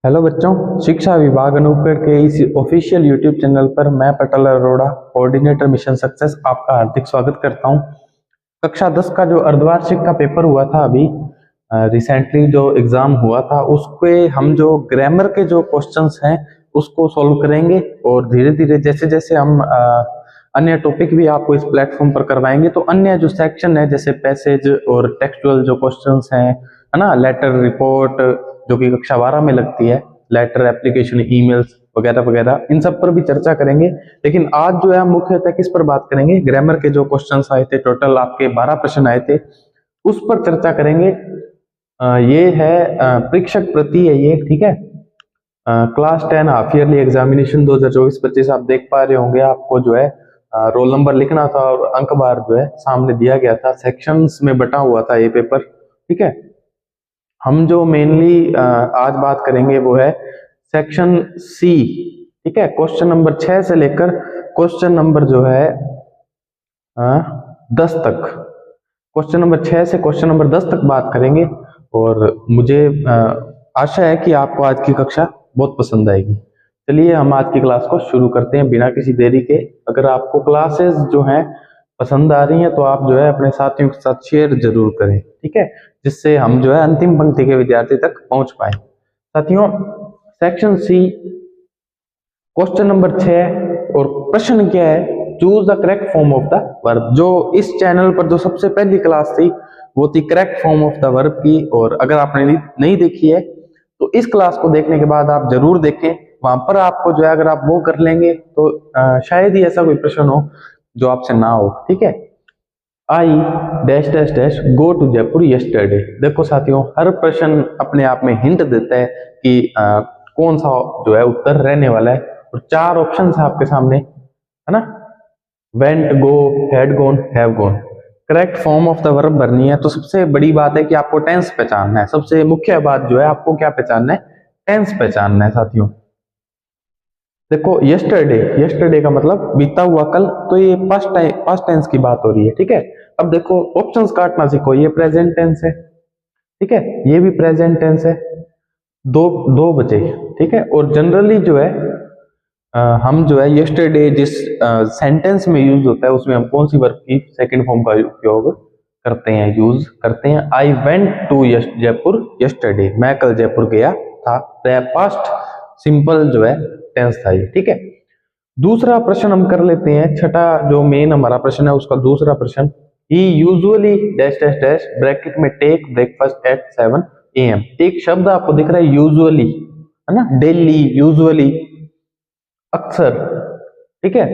Hello बच्चों, शिक्षा विभाग अनूपगढ़ के इस ऑफिशियल यूट्यूब चैनल पर मैं पटल अरोड़ा, कोऑर्डिनेटर मिशन सक्सेस, आपका हार्दिक स्वागत करता हूं। कक्षा 10 का जो अर्धवार्षिक का पेपर हुआ था अभी रिसेंटली जो एग्जाम हुआ था, उसके हम जो ग्रामर के जो क्वेश्चंस हैं उसको सॉल्व करेंगे और धीरे धीरे जैसे जैसे हम अन्य टॉपिक भी आपको इस प्लेटफॉर्म पर करवाएंगे तो अन्य जो सेक्शन है जैसे पैसेज और टेक्सचुअल जो क्वेश्चंस हैं, है ना, लेटर रिपोर्ट जो कि कक्षा 12 में लगती है, लेटर एप्लीकेशन ईमेल्स वगैरह वगैरह, इन सब पर भी चर्चा करेंगे। लेकिन आज जो है हम मुख्यतः किस पर बात करेंगे, ग्रामर के जो क्वेश्चंस आए थे, टोटल आपके 12 प्रश्न आए थे, उस पर चर्चा करेंगे। ये है परीक्षक प्रति है ये, ठीक है। क्लास 10 हाफ ईयरली एग्जामिनेशन 2024-25 आप देख पा रहे होंगे। आपको जो है रोल नंबर लिखना था और अंक बार जो है सामने दिया गया था, सेक्शंस में बटा हुआ था ये पेपर, ठीक है। हम जो मेनली आज बात करेंगे वो है सेक्शन सी, ठीक है। क्वेश्चन नंबर 6 से लेकर क्वेश्चन नंबर जो है 10 तक, क्वेश्चन नंबर 6 से क्वेश्चन नंबर 10 तक बात करेंगे। और मुझे आशा है कि आपको आज की कक्षा बहुत पसंद आएगी। चलिए हम आज की क्लास को शुरू करते हैं बिना किसी देरी के। अगर आपको क्लासेस जो हैं पसंद आ रही हैं तो आप जो है अपने साथियों के साथ शेयर जरूर करें, ठीक है, जिससे हम जो है अंतिम पंक्ति के विद्यार्थी तक पहुंच पाए। साथियों, सेक्शन सी क्वेश्चन नंबर 6 और प्रश्न क्या है, choose the correct form of the verb. जो इस चैनल पर जो सबसे पहली क्लास थी वो थी correct form of the verb की, और अगर आपने नहीं देखी है तो इस क्लास को देखने के बाद आप जरूर देखें। वहां पर आपको जो है अगर आप वो कर लेंगे तो शायद ही ऐसा कोई प्रश्न हो जो आपसे ना हो, ठीक है। I dash dash dash go to Jaipur yesterday. देखो साथियों, हर प्रश्न अपने आप में हिंट देता है कि कौन सा जो है उत्तर रहने वाला है। और 4 ऑप्शन है आपके सामने, है ना, went, go, had gone, have gone. Correct form of the verb भरनी है तो सबसे बड़ी बात है कि आपको टेंस पहचानना है। सबसे मुख्य बात जो है आपको क्या पहचानना है, टेंस पहचानना है साथियों। देखो यस्टरडे, यस्टरडे का मतलब बीता हुआ कल, तो ये पास्ट टेंस की बात हो रही है, ठीक है। अब देखो ऑप्शंस काटना सीखो, ये प्रेजेंट टेंस है, ठीक है, ये भी प्रेजेंट टेंस है, दो बचे, ठीक है। और जनरली जो है हम जो है यस्टरडे जिस सेंटेंस में यूज होता है उसमें हम कौन सी वर्ब की सेकंड फॉर्म का उपयोग करते हैं, यूज करते हैं। I went to Jaipur yesterday, मैं कल जयपुर गया था। पास्ट सिंपल जो है टेंस था ये, ठीक है। दूसरा प्रश्न हम कर लेते हैं, छठा जो मेन हमारा प्रश्न है उसका दूसरा प्रश्न, he usually dash dash dash bracket में टेक ब्रेकफास्ट एट 7 AM। एक शब्द आपको दिख रहा है यूजुअली, है ना, डेली, यूजुअली, अक्सर, ठीक है।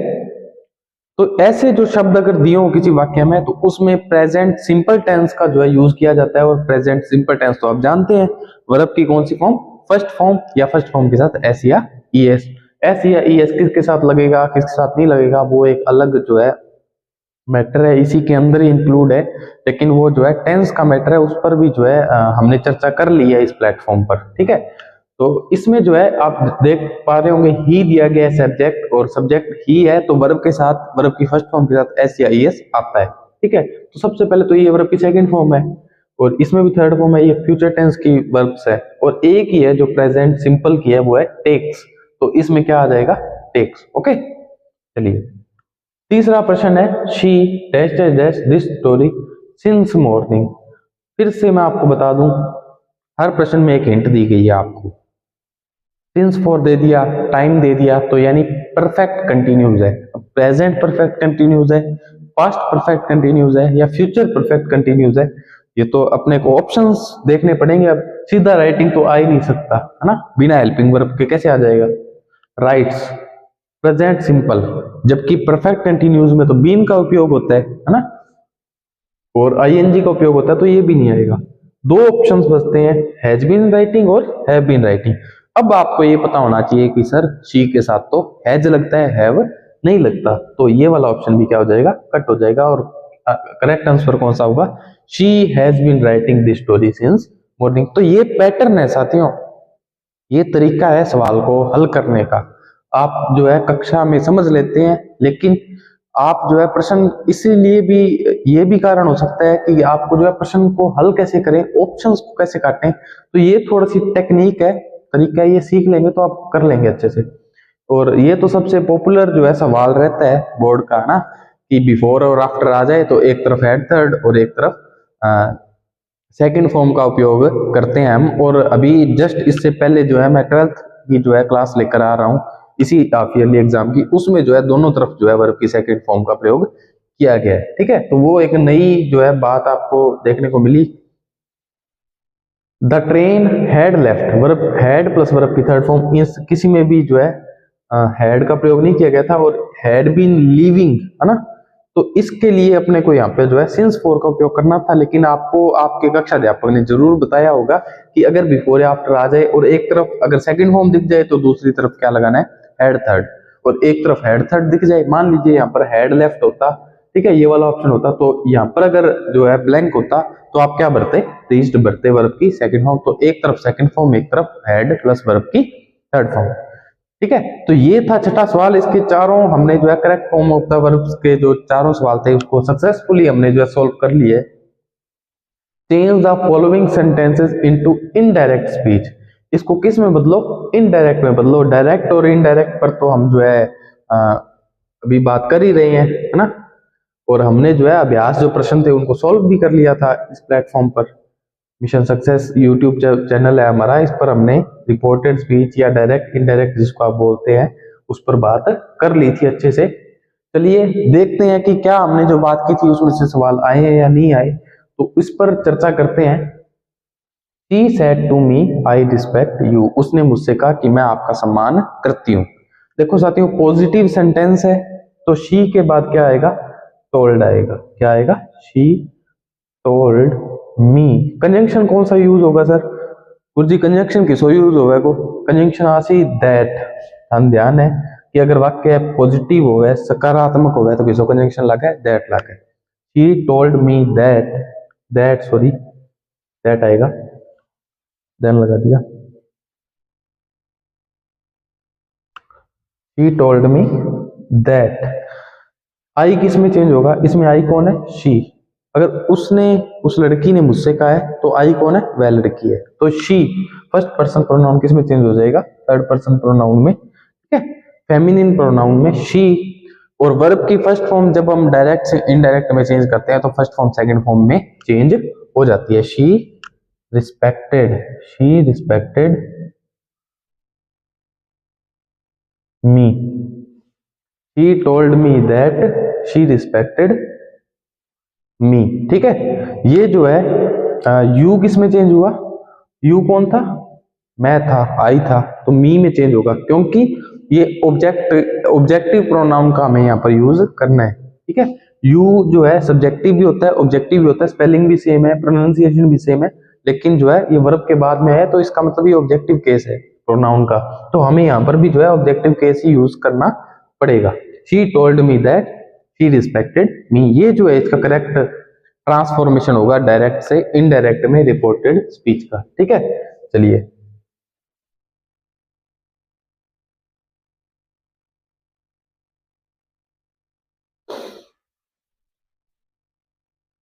तो ऐसे जो शब्द अगर दिए हो किसी वाक्य में तो उसमें प्रेजेंट सिंपल टेंस का जो है यूज किया जाता है। और प्रेजेंट सिंपल टेंस तो आप जानते हैं वर्ब की कौन सी फॉर्म, फर्स्ट फॉर्म, या फर्स्ट फॉर्म के साथ एस या ईएस। एस या ईएस किसके साथ लगेगा किसके साथ नहीं लगेगा वो एक अलग जो है मैटर है, इसी के अंदर ही इंक्लूड है। लेकिन वो जो है टेंस का मैटर है, उस पर भी जो है हमने चर्चा कर ली है इस प्लेटफॉर्म पर, ठीक है। तो इसमें जो है आप देख पा रहे होंगे ही दिया गया है सब्जेक्ट, और सब्जेक्ट ही है तो वर्ब के साथ, वर्ब की फर्स्ट फॉर्म के साथ एस या ईएस आता है, ठीक है। तो सबसे पहले तो ये वर्ब की सेकंड फॉर्म है और इसमें भी थर्ड फॉर्म है, ये फ्यूचर टेंस की वर्ब्स है। और एक ही है जो प्रेजेंट सिंपल की है वो है टेक्स, तो इसमें क्या आ जाएगा, टेक्स, ओके। चलिए तीसरा प्रश्न है, she dash dash dash this story since morning. फिर से मैं आपको बता दूं, हर प्रश्न में एक हिंट दी गई है आपको। सिंस फॉर दे दिया, टाइम दे दिया, तो यानी परफेक्ट कंटिन्यूज है। प्रेजेंट परफेक्ट कंटिन्यूज है, पास्ट परफेक्ट कंटिन्यूज है, या फ्यूचर परफेक्ट कंटिन्यूज है, ये तो अपने को ऑप्शंस देखने पड़ेंगे। अब सीधा राइटिंग तो आ ही नहीं सकता, है ना, बिना हेल्पिंग वर्ब के कैसे आ जाएगा। राइट्स, प्रेजेंट सिंपल, जबकि परफेक्ट कंटिन्यूज में तो बीन का उपयोग होता है ना, और आईएनजी का उपयोग होता है, तो ये भी नहीं आएगा। 2 ऑप्शंस बचते हैं, हैज बीन राइटिंग और हैव बीन राइटिंग। अब आपको ये पता होना चाहिए कि सर शी के साथ तो हैज लगता है, हैव नहीं लगता, तो ये वाला ऑप्शन भी क्या हो जाएगा, कट हो जाएगा। और करेक्ट आंसर कौन सा होगा, she has been writing this story since morning. तो ये पैटर्न है साथियों, ये तरीका है सवाल को हल करने का। आप जो है कक्षा में समझ लेते हैं, लेकिन आप जो है प्रश्न, इसीलिए भी ये भी कारण हो सकता है कि आपको जो है प्रश्न को हल कैसे करें, ऑप्शंस को कैसे काटें, तो ये थोड़ी सी टेक्निक है। तरीका है, ये सीख लेंगे तो आप कर लेंगे अच्छे से। और ये तो सबसे पॉपुलर जो है सवाल रहता है बोर्ड का ना, कि बिफोर और आफ्टर आ जाए तो एक तरफ हेड थर्ड और एक तरफ सेकंड फॉर्म का उपयोग करते हैं हम। और अभी जस्ट इससे पहले जो है मैं 12th की जो है क्लास लेकर आ रहा हूँ इसी हाफ ईयरली एग्जाम की, उसमें जो है दोनों तरफ जो है वर्ब की सेकंड फॉर्म का प्रयोग किया गया है। ठीक है, तो वो एक नई जो है बात आपको देखने को मिली। The train had left, verb had plus verb की थर्ड फॉर्म, इस किसी में भी जो है हैड का प्रयोग नहीं किया गया था, और हैड बीन लीविंग है ना, तो इसके लिए अपने को यहाँ पे जो है सिंस फोर का उपयोग करना था। लेकिन आपको आपके कक्षा अध्यापक ने जरूर बताया होगा कि अगर बिफोर या आफ्टर आ जाए और एक तरफ अगर सेकंड फॉर्म दिख जाए तो दूसरी तरफ क्या लगाना है, हेड थर्ड, और एक तरफ हेड थर्ड दिख जाए, मान लीजिए यहाँ पर हेड लेफ्ट होता, ठीक है, ये वाला ऑप्शन होता, तो यहाँ पर अगर जो है ब्लैंक होता तो आप क्या भरते, रीच्ड भरते वर्ब की सेकंड फॉर्म। तो एक तरफ सेकंड फॉर्म, एक तरफ हेड प्लस वर्ब की थर्ड फॉर्म। ठीक है, तो ये था छठा सवाल। इसके चारों हमने जो है correct form of the verbs के जो चारों सवाल थे उसको सक्सेसफुली हमने जो है सोल्व कर लिए। Change the following sentences into indirect speech, इसको किस में बदलो, इनडायरेक्ट में बदलो। डायरेक्ट और इनडायरेक्ट पर तो हम जो है अभी बात कर ही रहे हैं, है ना, और हमने जो है अभ्यास जो प्रश्न थे उनको सोल्व भी कर लिया था इस प्लेटफॉर्म पर। मिशन सक्सेस यूट्यूब चैनल है हमारा, इस पर हमने रिपोर्टेड स्पीच या डायरेक्ट इनडायरेक्ट जिसको आप बोलते हैं उस पर बात कर ली थी अच्छे से। चलिए देखते हैं कि क्या हमने जो बात की थी उसमें से सवाल आए हैं या नहीं आए, तो इस पर चर्चा करते हैं। She said to me, I respect you, उसने मुझसे कहा कि मैं आपका सम्मान करती हूँ। देखो साथियों, पॉजिटिव सेंटेंस है तो she के बाद क्या आएगा, टोल्ड आएगा। क्या आएगा, she told me। कंजंक्शन कौन सा यूज होगा सर, गुरुजी कंजंक्शन किसो यूज होगा को, कंजंक्शन आसी दैट। ध्यान है कि अगर वाक्य पॉजिटिव हो गया, सकारात्मक हो गया तो किसो कंजंक्शन लगा है, दैट लगा है। she told me that, that sorry that आएगा, देन लगा दिया। she told me that, आई किस में चेंज होगा, इसमें आई कौन है, she। अगर उसने, उस लड़की ने मुझसे कहा है तो आई कौन है, वह लड़की है। तो she फर्स्ट पर्सन प्रोनाउन किस में चेंज हो जाएगा, थर्ड पर्सन प्रोनाउन में। ठीक है, फेमिनिन प्रोनाउन में she। और वर्ब की फर्स्ट फॉर्म जब हम डायरेक्ट से इनडायरेक्ट में चेंज करते हैं तो फर्स्ट फॉर्म सेकंड फॉर्म में चेंज हो जाती है। she respected me, she told me that she respected me। ठीक है, ये जो है यू किस में चेंज हुआ, यू कौन था, मैं था, आई था, तो मी में चेंज होगा क्योंकि ये ऑब्जेक्टिव प्रोनाउन का हमें यहाँ पर यूज करना है। ठीक है, यू जो है सब्जेक्टिव भी होता है, ऑब्जेक्टिव भी होता है, स्पेलिंग भी सेम है, प्रोनाउंसिएशन भी सेम है, लेकिन जो है ये वर्ब के बाद में है तो इसका मतलब ये ऑब्जेक्टिव केस है प्रोनाउन का, तो हमें यहाँ पर भी जो है ऑब्जेक्टिव केस ही यूज करना पड़ेगा। She told me that she respected me, ये जो है इसका करेक्ट ट्रांसफॉर्मेशन होगा डायरेक्ट से इनडायरेक्ट में रिपोर्टेड स्पीच का। ठीक है, चलिए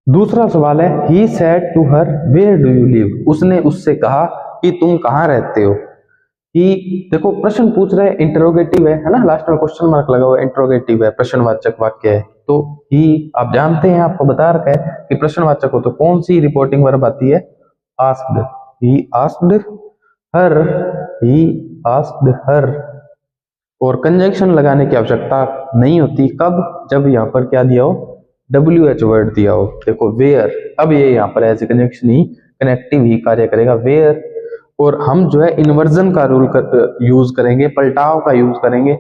दूसरा सवाल है, he said to her where do you live, उसने उससे कहा कि तुम कहाँ रहते हो। ही देखो प्रश्न पूछ रहे हैं, इंटरोगेटिव है ना, लास्ट में क्वेश्चन मार्क लगा हुआ है, इंटरोगेटिव है, प्रश्नवाचक वाक्य है। तो ही आप जानते हैं, आपको बता रखा है कि प्रश्नवाचक हो तो कौन सी रिपोर्टिंग वर्ब आती है, आस्क्ड। ही आस्क्ड हर, ही आस्क्ड हर, और कंजंक्शन लगाने की आवश्यकता नहीं होती, कब, जब यहाँ पर क्या दिया हो, WH वर्ड दिया हो। देखो वेयर, अब ये यहाँ पर ऐसे कंजंक्शन ही कनेक्टिव ही कार्य करेगा, वेयर। और हम जो है इन्वर्जन का रूल यूज करेंगे, पलटाव का यूज करेंगे,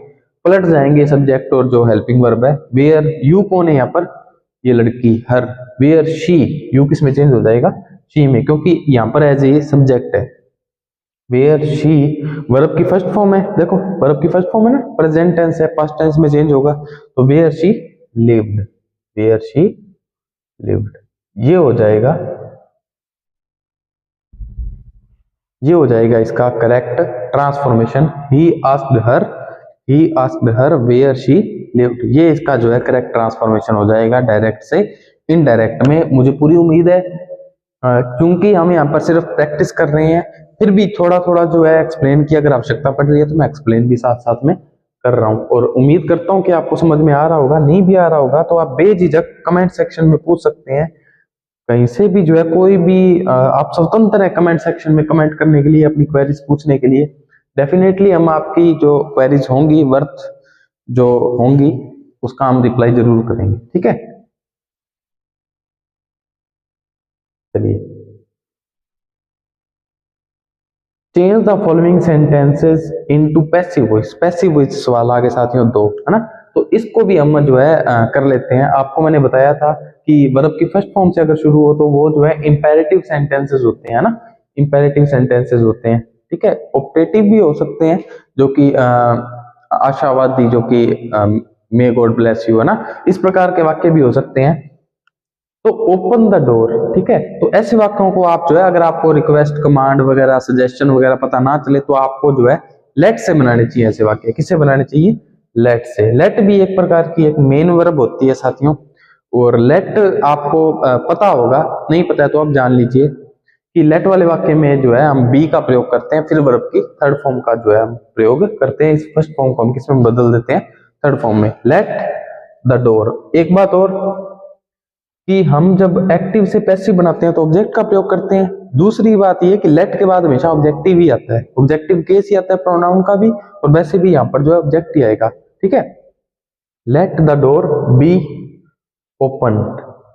पलट जाएंगे सब्जेक्ट और जो हेल्पिंग वर्ब है। वेयर, यू कौन है यहाँ पर, ये लड़की, हर। वेयर शी, यू किस में चेंज हो जाएगा, शी में, क्योंकि यहाँ पर एज ए सब्जेक्ट है। वेयर शी वर्ब की फर्स्ट फॉर्म है, देखो वर्ब की फर्स्ट फॉर्म है ना, प्रेजेंट टेंस है, पास्ट टेंस में चेंज होगा, तो where she lived, where she lived, ये हो जाएगा, ये हो जाएगा इसका correct transformation. He asked her where she lived, ये इसका जो है करेक्ट ट्रांसफॉर्मेशन हो जाएगा डायरेक्ट से इनडायरेक्ट में। मुझे पूरी उम्मीद है क्योंकि हम यहाँ पर सिर्फ प्रैक्टिस कर रहे हैं, फिर भी थोड़ा थोड़ा जो है एक्सप्लेन की अगर आवश्यकता पड़ रही है तो मैं एक्सप्लेन भी साथ साथ में कर रहा हूँ, और उम्मीद करता हूँ कि आपको समझ में आ रहा होगा। नहीं भी आ रहा होगा तो आप बेझिझक कमेंट सेक्शन में पूछ सकते हैं, कहीं से भी जो है कोई भी आप स्वतंत्र है कमेंट सेक्शन में कमेंट करने के लिए, अपनी क्वेरीज पूछने के लिए। डेफिनेटली हम आपकी जो क्वेरीज होंगी वर्थ जो होंगी उसका हम रिप्लाई जरूर करेंगे, ठीक है। चलिए, change the following sentences into passive voice. Passive voice सवाल आगे साथियों दो, है ना। तो इसको भी हम जो है कर लेते हैं। आपको मैंने बताया था कि वर्ब की फर्स्ट फॉर्म से अगर शुरू हो तो वो जो है इंपेरेटिव सेंटेंसेस होते हैं ना, इंपेरेटिव सेंटेंसेस होते हैं, ठीक है। ऑप्टेटिव भी हो सकते हैं, जो कि आशावादी, जो कि मे गॉड ब्लेस यू, है ना, इस प्रकार के वाक्य भी हो सकते हैं। तो ओपन द डोर, ठीक है। तो ऐसे वाक्यों को आप जो है, अगर आपको रिक्वेस्ट, कमांड वगैरह, सजेशन वगैरह पता ना चले तो आपको जो है लेट से बनाने चाहिए ऐसे वाक्य। किससे बनाने चाहिए? लेट से। लेट भी एक प्रकार की एक मेन वर्ब होती है साथियों, और लेट आपको पता होगा, नहीं पता है तो आप जान लीजिए कि लेट वाले वाक्य में जो है हम बी का प्रयोग करते हैं, फिर वर्ब की थर्ड फॉर्म का जो है हम प्रयोग करते हैं। इस फर्स्ट फॉर्म को हम किसमें बदल देते हैं? थर्ड फॉर्म में, लेट द डोर। एक बात और कि हम जब एक्टिव से पैसिव बनाते हैं तो ऑब्जेक्ट का प्रयोग करते हैं। दूसरी बात यह कि लेट के बाद हमेशा ऑब्जेक्टिव ही आता है, ऑब्जेक्टिव केस ही आता है प्रोनाउन का भी, और वैसे भी यहाँ पर जो है ऑब्जेक्ट ही आएगा, ठीक है। Let the door be open,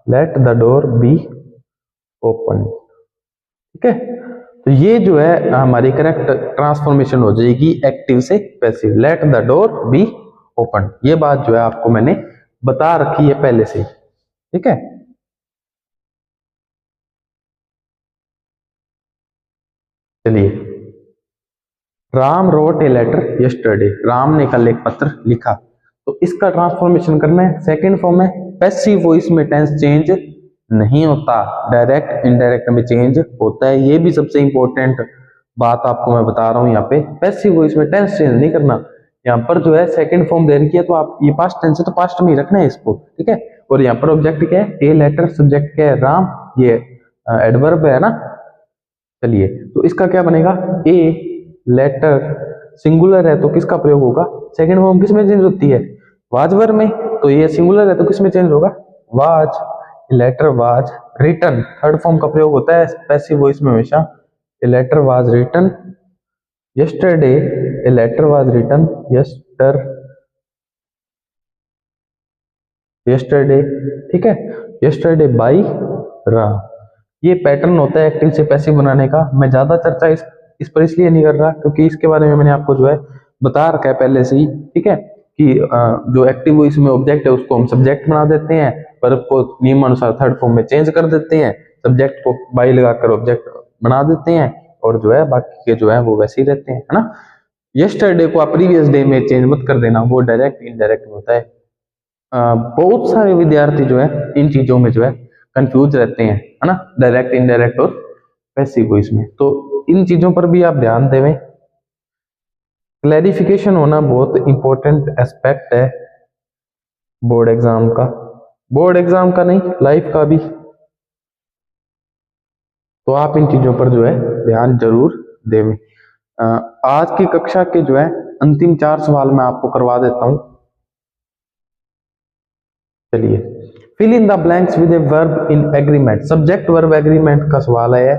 let the door be open, ठीक है। तो ये जो है हमारी करेक्ट ट्रांसफॉर्मेशन हो जाएगी एक्टिव से passive, let the door be open. ये बात जो है आपको मैंने बता रखी है पहले से, ठीक है। चलिए, Ram wrote a letter yesterday. Ram ने कल एक पत्र लिखा। तो इसका ट्रांसफॉर्मेशन करना है, सेकंड फॉर्म है। पैसिव वॉइस में टेंस चेंज नहीं होता, डायरेक्ट इनडायरेक्ट में चेंज होता है। ये भी सबसे इंपॉर्टेंट बात आपको मैं बता रहा हूं यहाँ पे। पैसिव वॉइस में टेंस चेंज नहीं करना। यहाँ पर जो है सेकंड फॉर्म दे रखी है तो आप ये पास्ट टेंस है तो पास्ट में ही रखना है इसको, ठीक है। और यहाँ पर ऑब्जेक्ट क्या है? ए लेटर, सब्जेक्ट क्या है? राम, ये एडवर्ब है ना। चलिए, तो इसका क्या बनेगा? ए लेटर सिंगुलर है तो किसका प्रयोग होगा? सेकंड फॉर्म किस में चेंज होती है? वाज वर्ब में। तो ये सिंगुलर है तो किस में चेंज होगा? Was, letter was written. Third form का प्रयोग होता है पैसिव वॉइस में हमेशा। A letter was written yesterday, a letter was written yesterday, ठीक है। Yesterday by Ram. ये पैटर्न होता है एक्टिव से पैसिव बनाने का। मैं ज्यादा चर्चा इस पर इसलिए नहीं कर रहा क्योंकि इसके बारे में मैंने आपको जो है बता रखा है पहले से ही, ठीक है। कि जो एक्टिव वॉइस में ऑब्जेक्ट है उसको हम सब्जेक्ट बना देते हैं, वर्ब को नियमानुसार थर्ड फॉर्म में चेंज कर देते हैं, सब्जेक्ट को बाई लगाकर ऑब्जेक्ट बना देते हैं, और जो है बाकी के जो है वो वैसे ही रहते हैं, है ना। यस्टरडे को आप प्रीवियस डे में चेंज मत कर देना, वो डायरेक्ट इनडायरेक्ट होता है। बहुत सारे विद्यार्थी जो है इन चीजों में जो है कंफ्यूज रहते हैं, है ना, डायरेक्ट इनडायरेक्ट और पैसिव वॉइस में। तो इन चीजों पर भी आप ध्यान देवें। क्लैरिफिकेशन होना बहुत इंपॉर्टेंट एस्पेक्ट है बोर्ड एग्जाम का, बोर्ड एग्जाम का नहीं, लाइफ का भी। तो आप इन चीजों पर जो है ध्यान जरूर देवें। आज की कक्षा के जो है अंतिम 4 सवाल मैं आपको करवा देता हूं। चलिए, fill in the blanks with a verb in agreement. Subject verb agreement का सवाल है,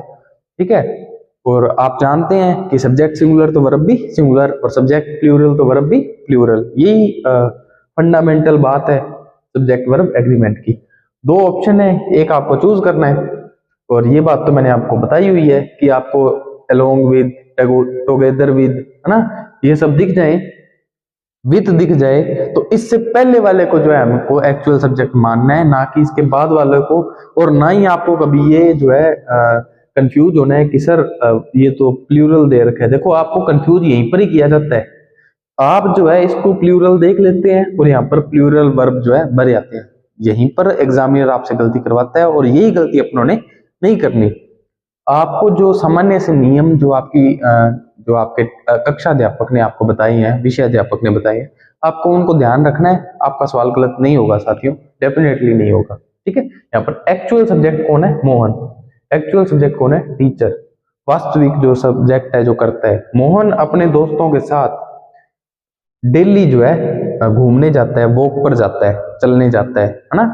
ठीक है। और आप जानते हैं कि सब्जेक्ट सिंगुलर तो वर्ब भी सिंगुलर, और सब्जेक्ट प्लूरल तो वर्ब भी प्लूरल। यही फंडामेंटल बात है सब्जेक्ट वर्ब एग्रीमेंट की। 2 ऑप्शन है, एक आपको चूज करना है, और ये बात तो मैंने आपको बताई हुई है कि आपको अलोंग विद, टुगेदर विद, है ना, ये सब दिख जाए, विद दिख जाए, तो इससे पहले वाले को जो है हमको एक्चुअल सब्जेक्ट मानना है, ना कि इसके बाद वाले को। और ना ही आपको कभी ये जो है कंफ्यूज होना है कि सर ये तो प्लूरल दे रखा है। देखो, आपको कंफ्यूज यहीं पर ही किया जाता है। आप जो है इसको प्लूरल देख लेते हैं और यहाँ पर प्लूरल वर्ब जो है भर जाते हैं। यहीं पर एग्जामिनर आपसे गलती करवाता है, और यही गलती अपनों ने नहीं करनी। आपको जो सामान्य से नियम जो आपकी जो आपके कक्षा अध्यापक ने आपको बताए हैं, विषय अध्यापक ने बताए हैं, आपको उनको ध्यान रखना है। आपका सवाल गलत नहीं होगा साथियों, डेफिनेटली नहीं होगा, ठीक है। यहाँ पर एक्चुअल सब्जेक्ट कौन है? मोहन। एक्चुअल सब्जेक्ट कौन है? टीचर। वास्तविक जो सब्जेक्ट है, जो करता है। मोहन अपने दोस्तों के साथ डेली जो है घूमने जाता है, वॉक पर जाता है, चलने जाता है ना,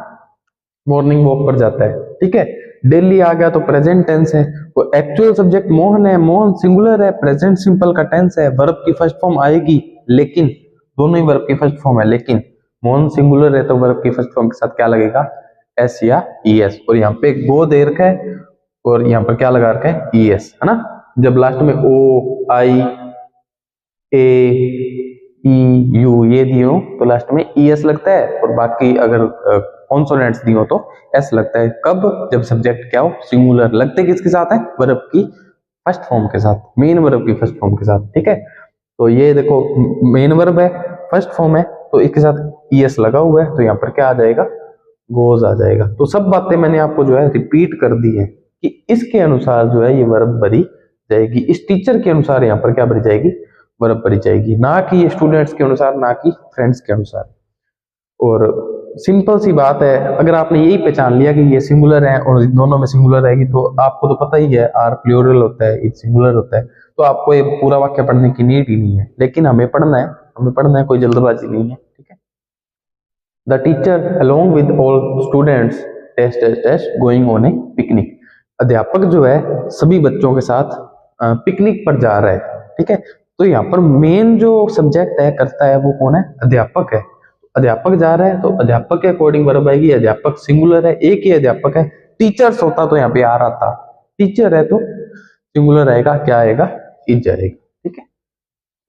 मॉर्निंग वॉक पर जाता है। ठीक है, डेली आ गया तो प्रेजेंट टेंस है। वो एक्चुअल सब्जेक्ट मोहन है, मोहन सिंगुलर है, प्रेजेंट सिंपल का टेंस है, वर्ब की फर्स्ट फॉर्म आएगी लेकिन, दोनों ही वर्ब की फर्स्ट फॉर्म है, लेकिन मोहन सिंगुलर है तो वर्ब की फर्स्ट फॉर्म के साथ क्या लगेगा? एस या ईएस। और यहाँ पे गो दे रखा है और यहाँ पर क्या लगा रखा है? ईएस, है ना। जब लास्ट में ओ, आई, ए, ई, यू ये दिए हो तो लास्ट में ईएस लगता है, और बाकी अगर कॉन्सोनेंट्स दिए हो तो एस लगता है। कब? जब सब्जेक्ट क्या हो? सिंगुलर। लगते किसके साथ है? वर्ब की फर्स्ट फॉर्म के साथ, मेन वर्ब की फर्स्ट फॉर्म के साथ। ठीक है, तो ये देखो मेन वर्ब है, फर्स्ट फॉर्म है, तो इसके साथ ईएस लगा हुआ है, तो यहाँ पर क्या आ जाएगा? गोज आ जाएगा। तो सब बातें मैंने आपको जो है रिपीट कर दी है कि इसके अनुसार जो है ये वर्ब भरी जाएगी, इस टीचर के अनुसार यहाँ पर क्या भरी जाएगी? वर्ब भरी जाएगी, ना कि ये स्टूडेंट्स के अनुसार, ना कि फ्रेंड्स के अनुसार। और सिंपल सी बात है, अगर आपने यही पहचान लिया कि ये सिंगुलर है और दोनों में सिंगुलर रहेगी, तो आपको तो पता ही है आर प्लूरल होता है, इट सिंगुलर होता है, तो आपको ये पूरा वाक्य पढ़ने की नीड ही नहीं है। लेकिन हमें पढ़ना है, कोई जल्दबाजी नहीं है। ठीक है, the teacher along with all students test going on a picnic. अध्यापक जो है सभी बच्चों के साथ पिकनिक पर जा रहा है। ठीक है, तो यहाँ पर मेन जो सब्जेक्ट है, करता है, वो कौन है? अध्यापक है। अध्यापक जा रहा है तो अध्यापक के अकॉर्डिंग वर्ब आएगी। अध्यापक सिंगुलर है, एक ही अध्यापक है। टीचर्स होता तो यहाँ पे आ रहा था, टीचर है तो सिंगुलर आएगा, क्या आएगा? इज आएगा। ठीक है,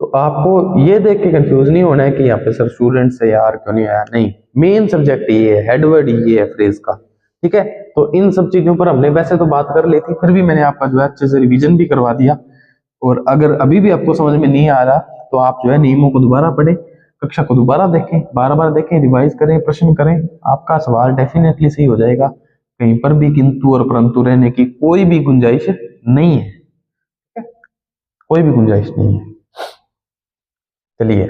तो आपको ये देख के कंफ्यूज नहीं होना है कि यहाँ पे सर स्टूडेंट से यार क्यों नहीं आया, नहीं, मेन सब्जेक्ट ये है, हेडवर्ड ये है फ्रेज का। ठीक है, तो इन सब चीजों पर हमने वैसे तो बात कर ली थी, फिर भी मैंने आपका जो है अच्छे से रिवीजन भी करवा दिया। और अगर अभी भी आपको समझ में नहीं आ रहा तो आप जो है नियमों को दोबारा पढ़ें, कक्षा को दोबारा देखें, बार बार देखें, रिवाइज करें, प्रश्न करें, आपका सवाल डेफिनेटली सही हो जाएगा। कहीं पर भी किंतु और परंतु रहने की कोई भी गुंजाइश नहीं है, कोई भी गुंजाइश नहीं है। चलिए,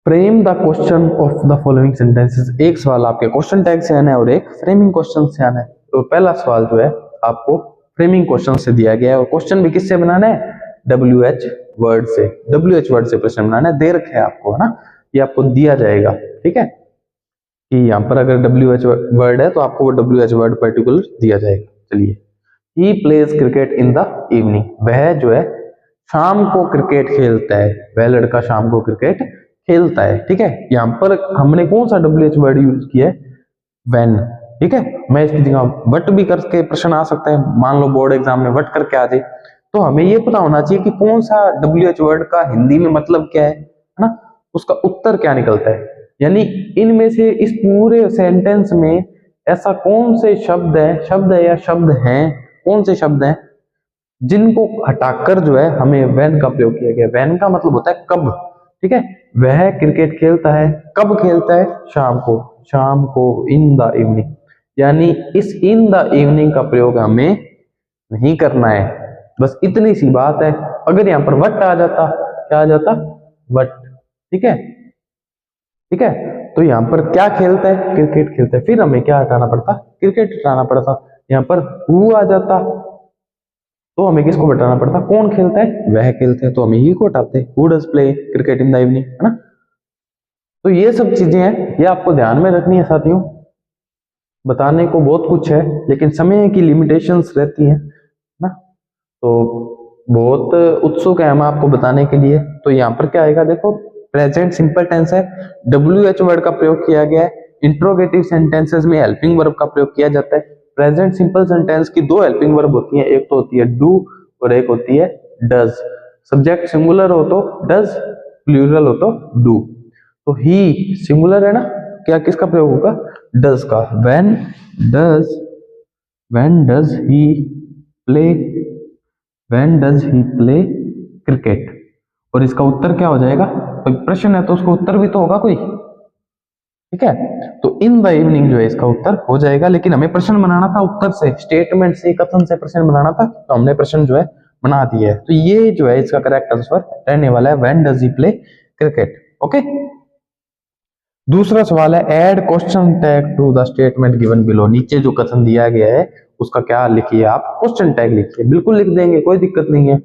frame the question of the following sentences. एक सवाल आपके क्वेश्चन टैग से आना है और एक फ्रेमिंग क्वेश्चन से आना है। तो पहला सवाल जो है आपको फ्रेमिंग क्वेश्चन से दिया गया है, और क्वेश्चन भी किससे बनाना है? WH वर्ड से। WH वर्ड से प्रश्न बनाना है, दे रखे है आपको, है ना, ये आपको दिया जाएगा। ठीक है, कि यहाँ पर अगर WH वर्ड है तो आपको वो WH वर्ड पर्टिकुलर दिया जाएगा। चलिए, he plays cricket in the evening. वह जो है शाम को क्रिकेट खेलता है, वह लड़का शाम को क्रिकेट खेलता है। ठीक है, यहाँ पर हमने कौन सा WH वर्ड यूज किया है? व्हेन। ठीक है, मैं इसकी जगह वट भी करके प्रश्न आ सकता है, मान लो बोर्ड एग्जाम में वट करके आ जाए, तो हमें ये पता होना चाहिए कि कौन सा WH वर्ड का हिंदी में मतलब क्या है ना, उसका उत्तर क्या निकलता है। यानी इनमें से इस पूरे सेंटेंस में ऐसा कौन से शब्द है या शब्द हैं, कौन से शब्द हैं जिनको हटाकर जो है हमें वैन का प्रयोग किया गया। वैन का मतलब होता है कब। ठीक है, वह क्रिकेट खेलता है, कब खेलता है? शाम को, शाम को, इन द इवनिंग। यानी इस इन द इवनिंग का प्रयोग हमें नहीं करना है, बस इतनी सी बात है। अगर यहाँ पर वट आ जाता, क्या आ जाता? वट। ठीक है, ठीक है, तो यहाँ पर क्या खेलता है? क्रिकेट खेलता है, फिर हमें क्या हटाना पड़ता? क्रिकेट हटाना पड़ता। यहाँ पर हु आ जाता तो हमें किसको हटाना पड़ता? कौन खेलता है? वह खेलते हैं, तो हमें ही को हटाते। Who does play cricket in the evening, है ना। तो ये सब चीजें हैं, ये आपको ध्यान में रखनी है साथियों। बताने को बहुत कुछ है लेकिन समय की लिमिटेशंस रहती हैं ना, तो बहुत उत्सुक है हम आपको बताने के लिए। तो यहाँ पर क्या आएगा? देखो, प्रेजेंट सिंपल टेंस है, WH वर्ड का प्रयोग किया गया है। इंट्रोगेटिव सेंटेंसेस में हेल्पिंग वर्ब का प्रयोग किया जाता है। प्रेजेंट सिंपल सेंटेंस की दो हेल्पिंग वर्ब होती हैं, एक तो होती है डू और एक होती है डज। सब्जेक्ट सिंगुलर हो तो डज, प्लूरल हो तो डू। तो ही सिंगुलर है ना, क्या किसका प्रयोग होगा? डज का। When does he play, when does he play cricket. और इसका उत्तर क्या हो जाएगा? तो प्रश्न है तो उसका उत्तर भी तो होगा कोई। ठीक है, तो इन द इवनिंग जो है इसका उत्तर हो जाएगा, लेकिन हमें प्रश्न बनाना था उत्तर से, स्टेटमेंट से, कथन से प्रश्न बनाना था, तो हमने प्रश्न जो है बना दिया है। तो ये जो है इसका करेक्ट आंसर रहने वाला है when does he play cricket. Okay, दूसरा सवाल है add question tag to the statement given below. नीचे जो कथन दिया गया है उसका क्या लिखिए आप, क्वेश्चन टैग लिखिए। बिल्कुल लिख देंगे, कोई दिक्कत नहीं है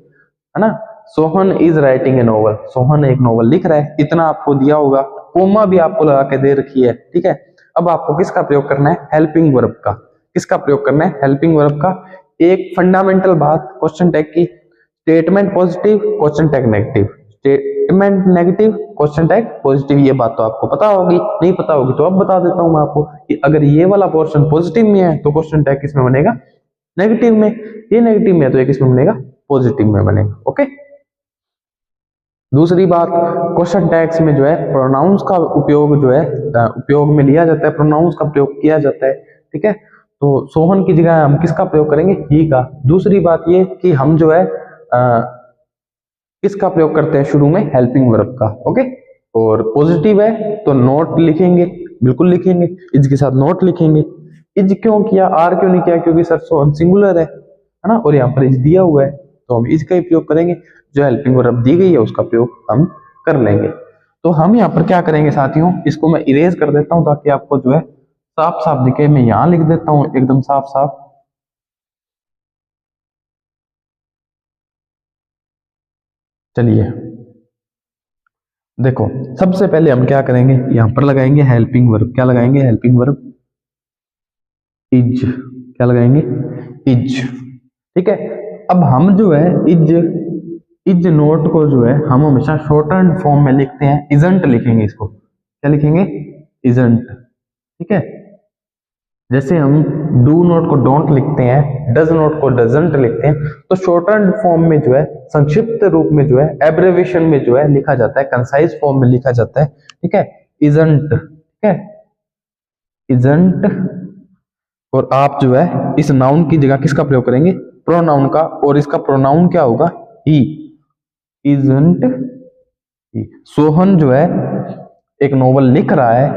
ना। Sohan is writing a novel, Sohan एक नोवेल लिख रहा है, इतना आपको दिया होगा। कोमा भी आपको लगा के दे रखी है, ठीक है। अब आपको किसका प्रयोग करना है, हेल्पिंग वर्ब का। किसका प्रयोग करना है, हेल्पिंग वर्ब का। एक फंडामेंटल बात क्वेश्चन टैग की, statement positive, question tag negative, statement negative, question tag positive. ये बात तो आपको पता होगी, नहीं पता होगी तो अब बता देता हूं मैं आपको कि अगर ये वाला पोर्शन पॉजिटिव में है तो क्वेश्चन टैग किसमें बनेगा, नेगेटिव में। ये नेगेटिव में है तो ये किसमें बनेगा, पॉजिटिव में बनेगा। ओके। दूसरी बात, क्वेश्चन टैग्स में जो है प्रोनाउंस का उपयोग जो है उपयोग में लिया जाता है, प्रोनाउंस का प्रयोग किया जाता है, ठीक है। तो सोहन की जगह हम किसका प्रयोग करेंगे, ही का। दूसरी बात ये कि हम जो है किसका प्रयोग करते हैं शुरू में, हेल्पिंग वर्ब का। ओके। और पॉजिटिव है तो नोट लिखेंगे, बिल्कुल लिखेंगे, इज के साथ नोट लिखेंगे। इज क्यों किया, आर क्यों नहीं किया, क्योंकि सर सोहन सिंगुलर है ना, और यहाँ पर इज दिया हुआ है तो हम इज का ही प्रयोग करेंगे। जो हेल्पिंग वर्ब दी गई है उसका प्रयोग हम कर लेंगे। तो हम यहाँ पर क्या करेंगे साथियों, इसको मैं इरेज कर देता हूं ताकि आपको जो है साफ साफ दिखे। मैं यहां लिख देता हूं एकदम साफ साफ। चलिए देखो, सबसे पहले हम क्या करेंगे, यहां पर लगाएंगे हेल्पिंग वर्ब। क्या लगाएंगे, हेल्पिंग वर्ब इज। क्या लगाएंगे, इज, ठीक है। अब हम जो है इज नोट को जो है हम हमेशा शॉर्ट हैंड फॉर्म में लिखते हैं, इजंट लिखेंगे इसको। क्या लिखेंगे, इजंट, ठीक है। जैसे हम डू नोट को डोंट लिखते हैं, डज नोट को डजंट लिखते हैं, तो शॉर्ट हैंड फॉर्म में जो है, संक्षिप्त रूप में जो है, एब्रेविएशन में जो है लिखा जाता है, कंसाइज फॉर्म में लिखा जाता है, ठीक है, इजंट, ठीक है, इजंट। और आप जो है इस नाउन की जगह किसका प्रयोग करेंगे, प्रोनाउन का, और इसका प्रोनाउन क्या होगा, ही, इजंट ही। सोहन जो है एक नोवेल लिख रहा है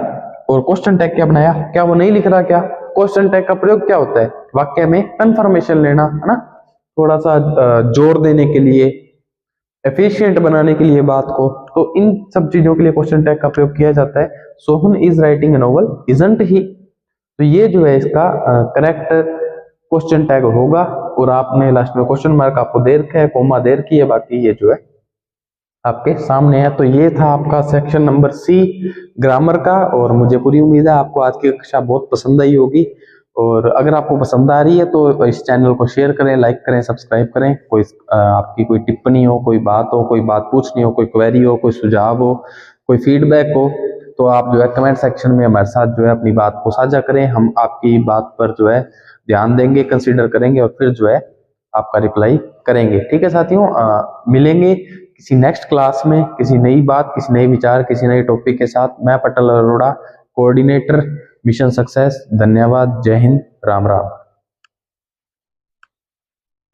और क्वेश्चन टैग क्या बनाया, क्या वो नहीं लिख रहा, क्या क्वेश्चन टैग का प्रयोग क्या होता है, वाक्य में कंफर्मेशन लेना, है ना, थोड़ा सा जोर देने के लिए, एफिशिएंट बनाने के लिए बात को। तो इन सब चीजों के लिए क्वेश्चन टैग का प्रयोग किया जाता है। Sohan is writing a novel, isn't he. तो ये जो है इसका करेक्ट क्वेश्चन टैग होगा। और आपने लास्ट में क्वेश्चन मार्क आपको दे रखा है, कोमा दे रखी है, बाकी ये जो है आपके सामने है। तो ये था आपका सेक्शन नंबर सी ग्रामर का। और मुझे पूरी उम्मीद है आपको आज की कक्षा बहुत पसंद आई होगी। और अगर आपको पसंद आ रही है तो इस चैनल को शेयर करें, लाइक करें, सब्सक्राइब करें। कोई आपकी कोई टिप्पणी हो, कोई बात हो, कोई बात पूछनी हो, कोई क्वेरी हो, कोई सुझाव हो, कोई फीडबैक हो, तो आप जो है कमेंट सेक्शन में हमारे साथ जो है अपनी बात को साझा करें। हम आपकी बात पर जो है ध्यान देंगे, कंसिडर करेंगे और फिर जो है आपका रिप्लाई करेंगे। ठीक है साथियों, मिलेंगे किसी नेक्स्ट क्लास में, किसी नई बात, किसी नए विचार, किसी नए टॉपिक के साथ। मैं पटल अरोड़ा, कोऑर्डिनेटर मिशन सक्सेस। धन्यवाद, जय हिंद, राम राम।